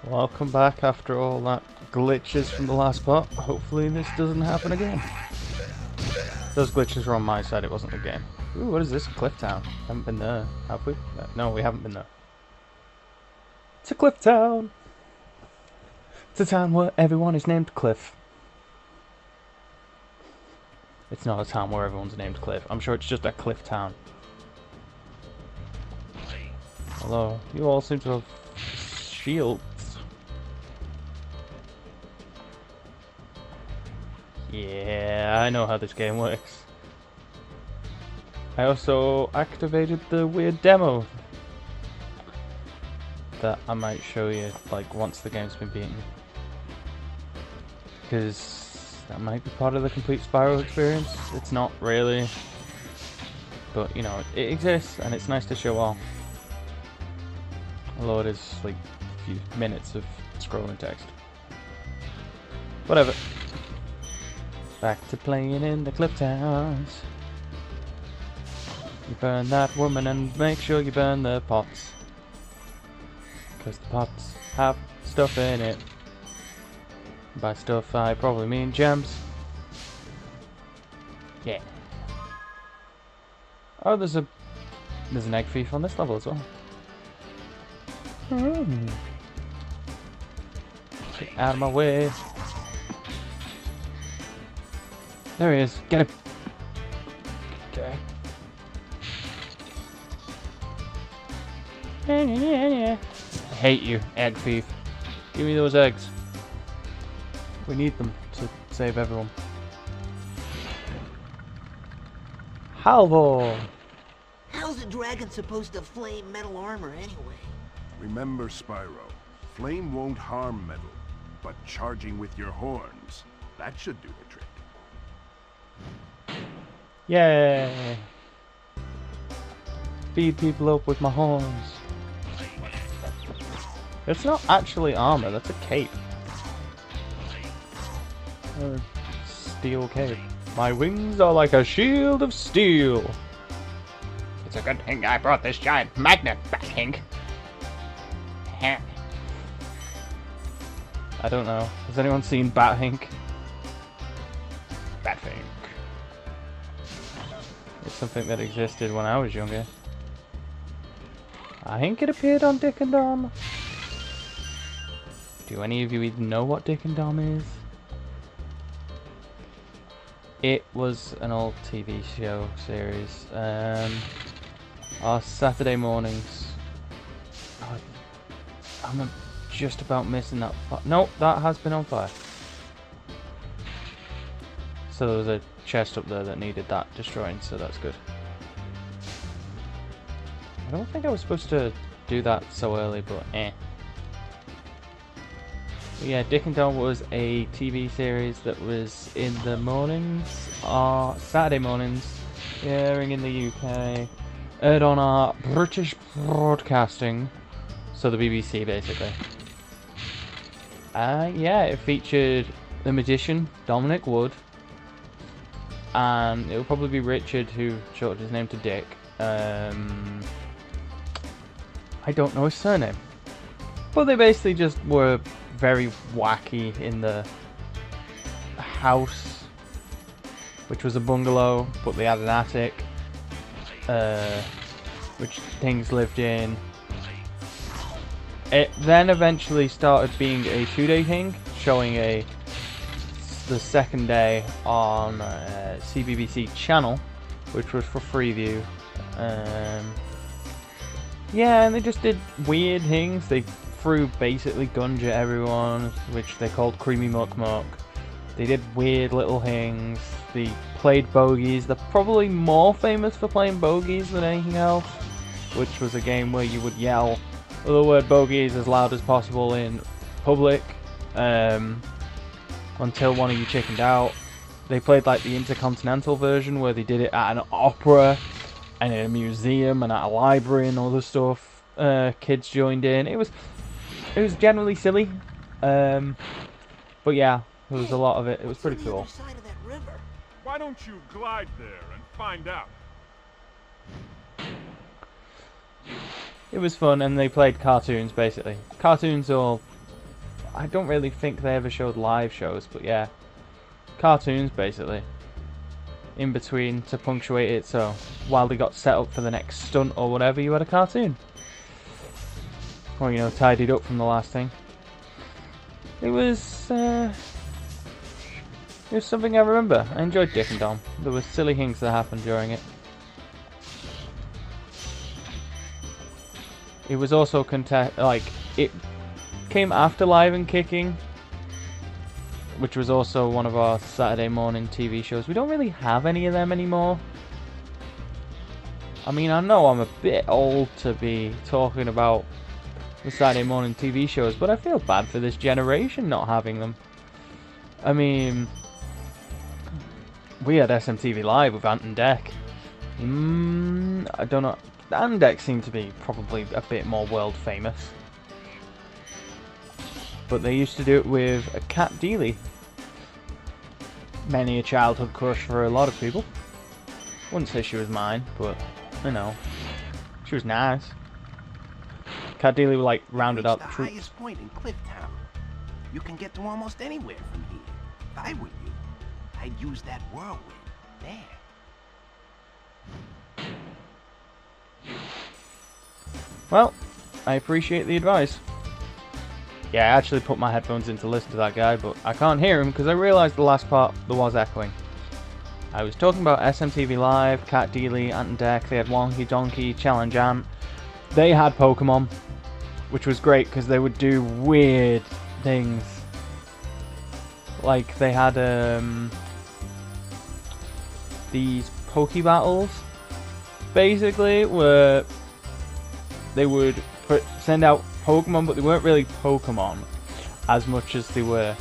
Welcome back after all that glitches from the last part. Hopefully this doesn't happen again. Those glitches were on my side, it wasn't the game. Ooh, what is this? Cliff Town. Haven't been there, have we? No, we haven't been there. It's a Cliff Town! It's a town where everyone is named Cliff. It's not a town where everyone's named Cliff. I'm sure it's just a Cliff Town. Hello. You all seem to have shields. Yeah, I know how this game works. I also activated the weird demo that I might show you, like, once the game's been beaten. Because that might be part of the complete Spyro experience. It's not really. But, you know, it exists, and it's nice to show off. Although it is, like, a few minutes of scrolling text. Whatever. Back to playing in the Cliff Towns. You burn that woman and make sure you burn the pots. Because the pots have stuff in it. By stuff I probably mean gems. Yeah. Oh, there's an egg thief on this level as well. Get out of my way. There he is. Get him. Okay. I hate you, egg thief. Give me those eggs. We need them to save everyone. Halvor! How's a dragon supposed to flame metal armor anyway? Remember, Spyro, flame won't harm metal, but charging with your horns, that should do the trick. Yay! Feed people up with my horns. It's not actually armor, that's a cape. A steel cape. My wings are like a shield of steel. It's a good thing I brought this giant magnet back, Hank. I don't know. Has anyone seen Bat Hink? That thing. It's something that existed when I was younger. I think it appeared on Dick and Dom. Do any of you even know what Dick and Dom is? It was an old TV show series. Our Saturday mornings. Oh, I'm just about missing that. No, that has been on fire. So there was a chest up there that needed that destroying, so that's good. I don't think I was supposed to do that so early, but eh. But yeah, Dick and Dom was a TV series that was in the mornings, Saturday mornings, airing in the UK, aired on our British Broadcasting, so the BBC basically. Yeah, it featured the magician, Dominic Wood, and it would probably be Richard who shortened his name to Dick. I don't know his surname. But they basically just were very wacky in the house, which was a bungalow, but they had an attic, which things lived in. It then eventually started being a 2-day thing, showing the second day on CBBC channel, which was for Freeview. Yeah, and they just did weird things. They threw basically gunge at everyone, which they called Creamy Muck Muck. They did weird little things. They played Bogies. They're probably more famous for playing Bogies than anything else, which was a game where you would yell the word Bogies as loud as possible in public until one of you chickened out. They played like the Intercontinental version where they did it at an opera and in a museum and at a library and other stuff. Kids joined in. It was generally silly, but yeah, there was a lot of it. It was pretty cool. Why don't you glide there and find out? It was fun, and they played cartoons basically. Cartoons or I don't really think they ever showed live shows, but yeah, cartoons basically. In between to punctuate it, so while they got set up for the next stunt or whatever, you had a cartoon. Or, you know, tidied up from the last thing. It was something I remember. I enjoyed Dick and Dom. There were silly things that happened during it. It was also it came after Live and Kicking, which was also one of our Saturday morning TV shows. We don't really have any of them anymore. I mean, I know I'm a bit old to be talking about the Saturday morning TV shows, but I feel bad for this generation not having them. I mean, we had SMTV Live with Ant and Dec. I don't know. Ant and Dec seem to be probably a bit more world famous. But they used to do it with a Cat Deely. Many a childhood crush for a lot of people. Wouldn't say she was mine, but, you know, she was nice. Cat Deely, like, rounded out the troops. The highest point in Clifftown. You can get to almost anywhere from here. If I were you, I'd use that whirlwind there. Well, I appreciate the advice. Yeah, I actually put my headphones in to listen to that guy, but I can't hear him because I realised the last part there was echoing. I was talking about SMTV Live, Cat Deely, Ant and Dec. They had Wonky Donkey, Challenge Ant. They had Pokemon, which was great because they would do weird things. Like they had these Poke Battles, basically, where they would send out Pokemon, but they weren't really Pokemon as much as they were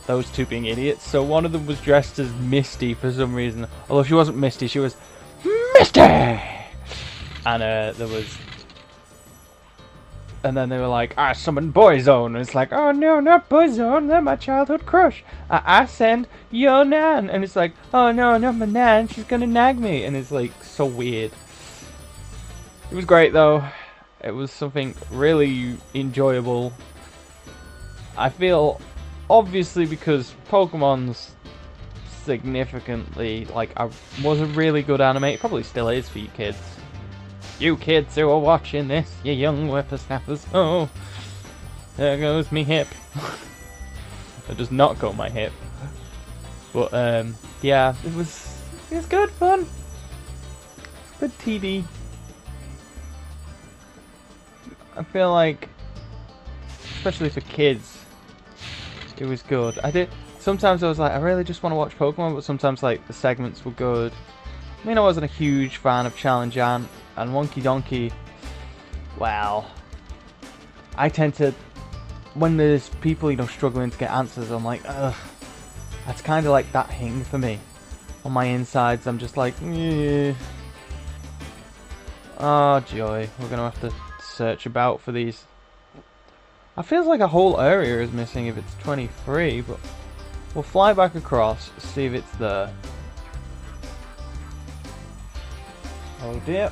those two being idiots. So one of them was dressed as Misty for some reason. Although she wasn't Misty, she was Misty! And and then they were like, I summoned Boyzone. And it's like, oh no, not Boyzone, they're my childhood crush. I send your Nan. And it's like, oh no, not my Nan, she's gonna nag me. And it's like, so weird. It was great though. It was something really enjoyable. I feel, obviously, because Pokemon's significantly, was a really good anime. It probably still is for you kids. You kids who are watching this, you young whippersnappers. Oh, there goes me hip. It does not go my hip. But, yeah, it was good fun. Good TV. I feel like, especially for kids, it was good. Sometimes I was like, I really just want to watch Pokemon, but sometimes like the segments were good. I mean, I wasn't a huge fan of Challenge Ant and Wonky Donkey. Well, I tend to, when there's people, you know, struggling to get answers, I'm like, ugh. That's kind of like that thing for me. On my insides, I'm just like, eh. Oh joy, we're gonna have to search about for these. I feels like a whole area is missing if it's 23, but we'll fly back across, see if it's there. Oh dear.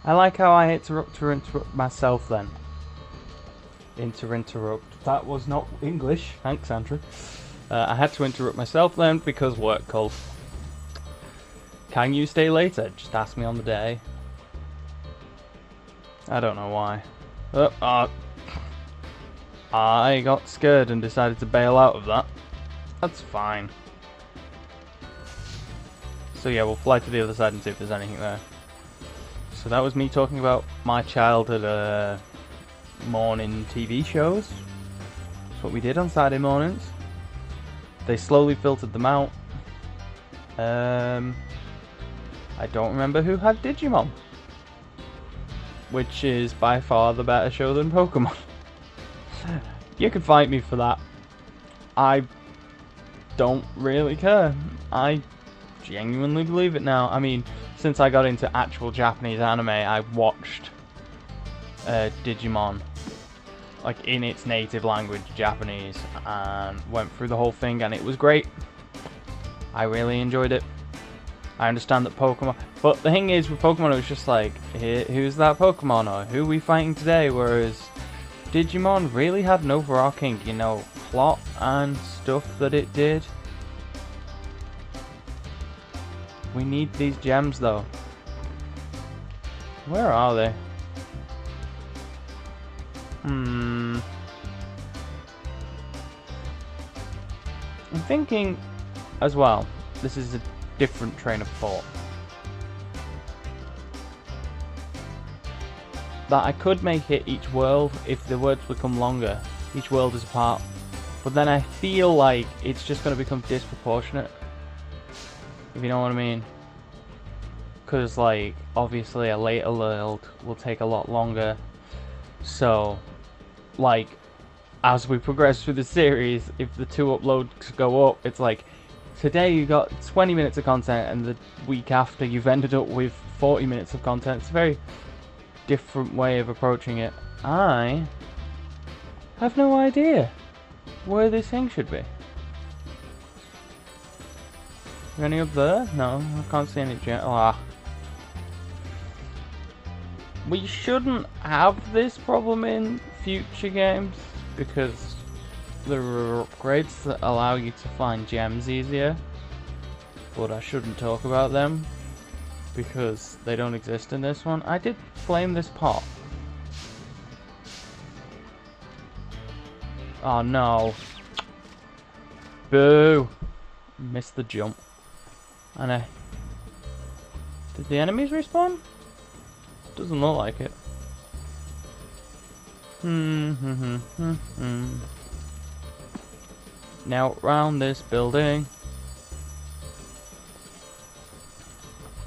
I like how I interrupt myself then. Interrupt. That was not English. Thanks, Andrew. I had to interrupt myself then because work called. Can you stay later? Just ask me on the day. I don't know why. I got scared and decided to bail out of that. That's fine. So yeah, we'll fly to the other side and see if there's anything there. So that was me talking about my childhood morning TV shows. That's what we did on Saturday mornings. They slowly filtered them out. I don't remember who had Digimon, which is by far the better show than Pokemon. You can fight me for that. I don't really care. I genuinely believe it now. I mean, since I got into actual Japanese anime, I watched Digimon like in its native language, Japanese, and went through the whole thing, and it was great. I really enjoyed it. I understand that Pokemon, but the thing is with Pokemon, it was just like, who's that Pokemon, or who are we fighting today? Whereas Digimon really had an overarching, you know, plot and stuff that it did. We need these gems though. Where are they? I'm thinking as well, this is a different train of thought. That I could make it each world if the words become longer. Each world is apart. But then I feel like it's just going to become disproportionate. If you know what I mean. Because, like, obviously a later world will take a lot longer. So, like, as we progress through the series, if the 2 uploads go up, it's like, today you got 20 minutes of content, and the week after you've ended up with 40 minutes of content. It's a very different way of approaching it. I have no idea where this thing should be. Any up there? No, I can't see any jet. We shouldn't have this problem in future games because there are upgrades that allow you to find gems easier, but I shouldn't talk about them because they don't exist in this one. I did flame this pot. Oh no. Boo! Missed the jump. And did the enemies respawn? Doesn't look like it. Now round this building.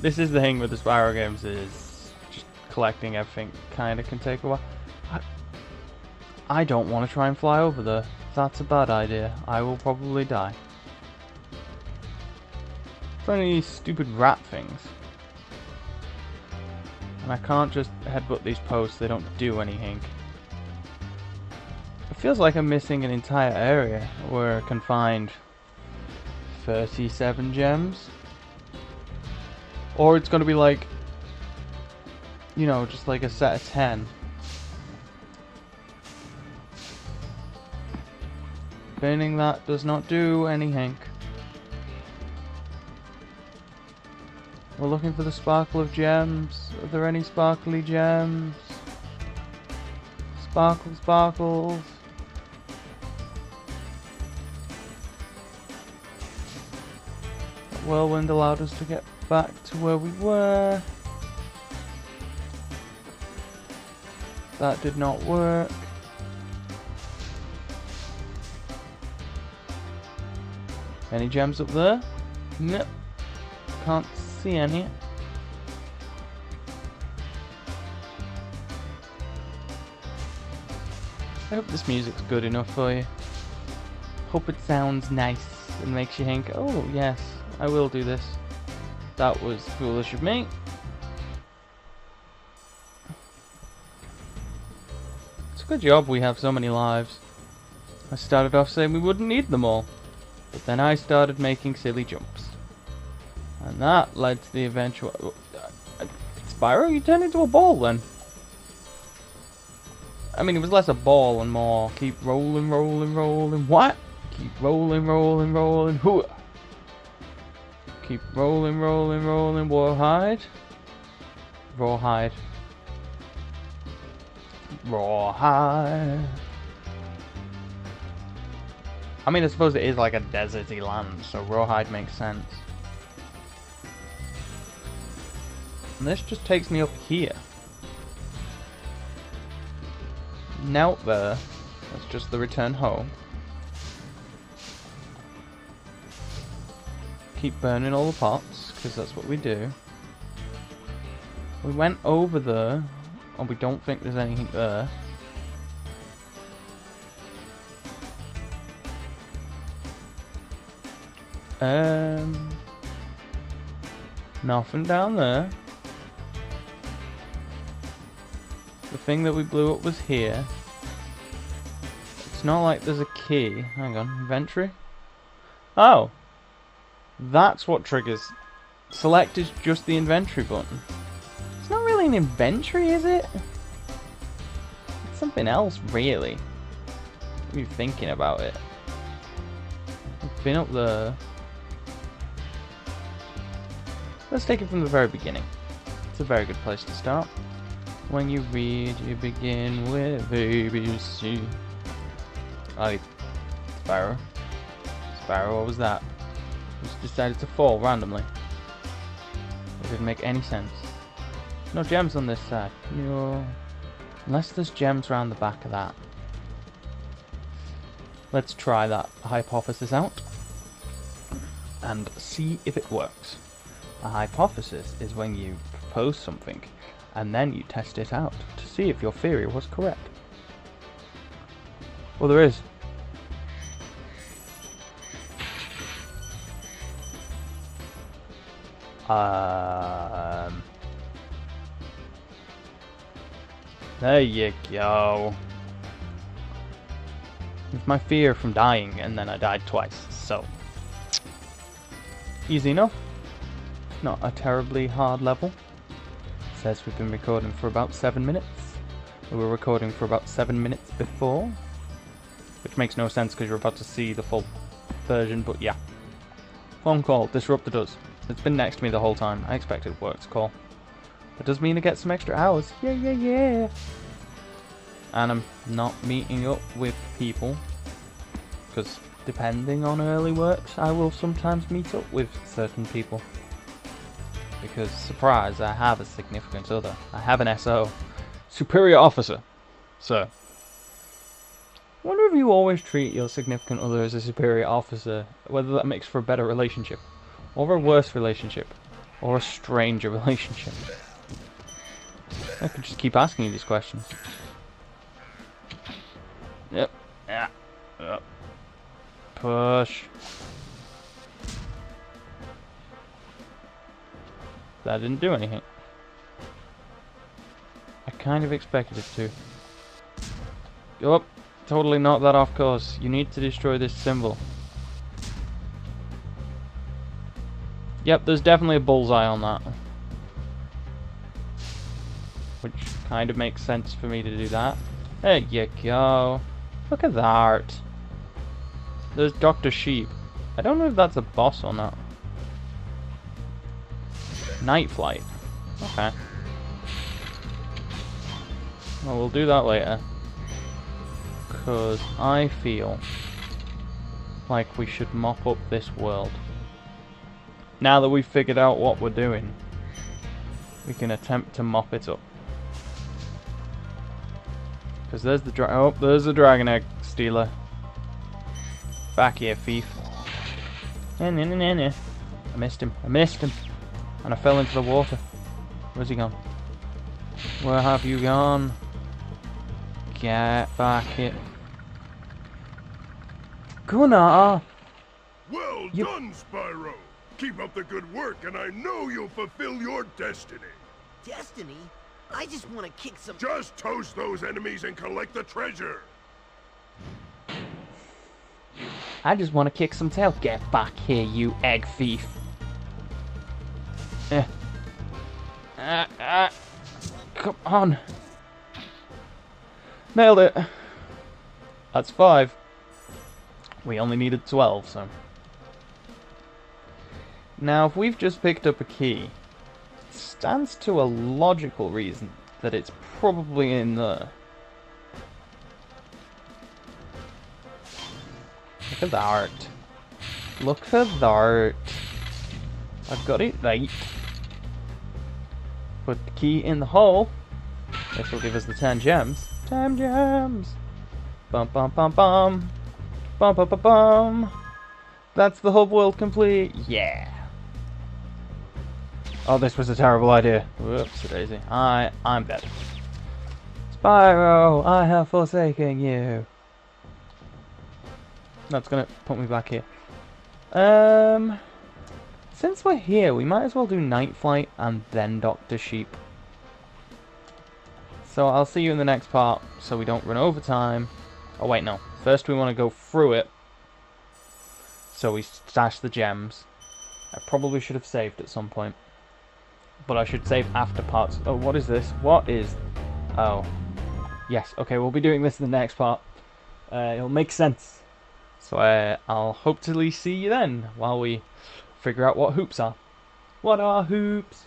This is the thing with the Spyro games, is just collecting everything kind of can take a while. I don't want to try and fly over there. That's a bad idea. I will probably die. For any stupid rat things. And I can't just headbutt these posts, they don't do anything. It feels like I'm missing an entire area where I can find 37 gems. Or it's going to be like, you know, just like a set of 10. Burning that does not do anything. We're looking for the sparkle of gems. Are there any sparkly gems? Sparkle, sparkles. That whirlwind allowed us to get back to where we were. That did not work. Any gems up there? Nope. Can't see any. I hope this music's good enough for you. Hope it sounds nice and makes you think, oh yes, I will do this. That was foolish of me. It's a good job we have so many lives. I started off saying we wouldn't need them all, but then I started making silly jumps. And that led to the eventual... Spyro, you turned into a ball then. I mean, it was less a ball and more keep rolling, rolling, rolling. What? Keep rolling, rolling, rolling. Hooah. Keep rolling, rolling, rolling. Rawhide. Rawhide. Rawhide. I mean, I suppose it is like a deserty land, so rawhide makes sense. And this just takes me up here. Now there, that's just the return home. Keep burning all the pots, because that's what we do. We went over there, and we don't think there's anything there. Nothing down there. The thing that we blew up was here. It's not like there's a key. Hang on, inventory? Oh! That's what triggers. Select is just the inventory button. It's not really an inventory, is it? It's something else, really. You're thinking about it. I've been up there. Let's take it from the very beginning. It's a very good place to start. When you read, you begin with ABC. Aye, Spyro. Spyro, what was that? Just decided to fall randomly. It didn't make any sense. No gems on this side. No. Unless there's gems around the back of that. Let's try that hypothesis out. And see if it works. A hypothesis is when you propose something and then you test it out to see if your theory was correct. Well, there is. There you go. It's my fear from dying, and then I died twice, so easy enough. Not a terribly hard level. It says we've been recording for about 7 minutes. We were recording for about 7 minutes before, which makes no sense because you're about to see the full version, but yeah. Phone call, disrupted us. It's been next to me the whole time. I expected work to call. It does mean I get some extra hours. Yeah, yeah, yeah. And I'm not meeting up with people, because depending on early works, I will sometimes meet up with certain people. Because, surprise, I have a significant other. I have an SO. Superior officer. So, I wonder if you always treat your significant other as a superior officer, whether that makes for a better relationship, or a worse relationship, or a stranger relationship. I could just keep asking you these questions. Yep. Yeah. Yep. Push. That didn't do anything. I kind of expected it to. Oh, totally knocked that off course. You need to destroy this symbol. Yep, there's definitely a bullseye on that. Which kind of makes sense for me to do that. There you go. Look at that. There's Dr. Sheep. I don't know if that's a boss or not. Night Flight. Okay. Well, we'll do that later. Because I feel like we should mop up this world. Now that we've figured out what we're doing, we can attempt to mop it up. Because there's the there's the dragon egg stealer. Back here, thief. I missed him. I missed him. And I fell into the water. Where's he gone? Where have you gone? Get back here. Gunnar! Well done, Spyro! Keep up the good work, and I know you'll fulfill your destiny. Destiny? I just want to kick some... Just toast those enemies and collect the treasure. I just want to kick some tail. Get back here, you egg thief. Come on. Nailed it. That's 5. We only needed 12, so. Now, if we've just picked up a key, it stands to a logical reason that it's probably in there. Look at that. Look at that. I've got it right. Put the key in the hole. This will give us the 10 gems. 10 gems! Bum bum bum bum. Bum bum bum bum. That's the hub world complete. Yeah. Oh, this was a terrible idea. Whoops, daisy. I'm dead. Spyro, I have forsaken you. That's gonna put me back here. Since we're here, we might as well do Night Flight and then Dr. Sheep. So I'll see you in the next part, so we don't run over time. Oh wait, no. First we want to go through it, so we stash the gems. I probably should have saved at some point, but I should save after parts. Oh, what is this? What is... Oh. Yes, okay, we'll be doing this in the next part. It'll make sense. So I'll hopefully see you then while we figure out what hoops are. What are hoops?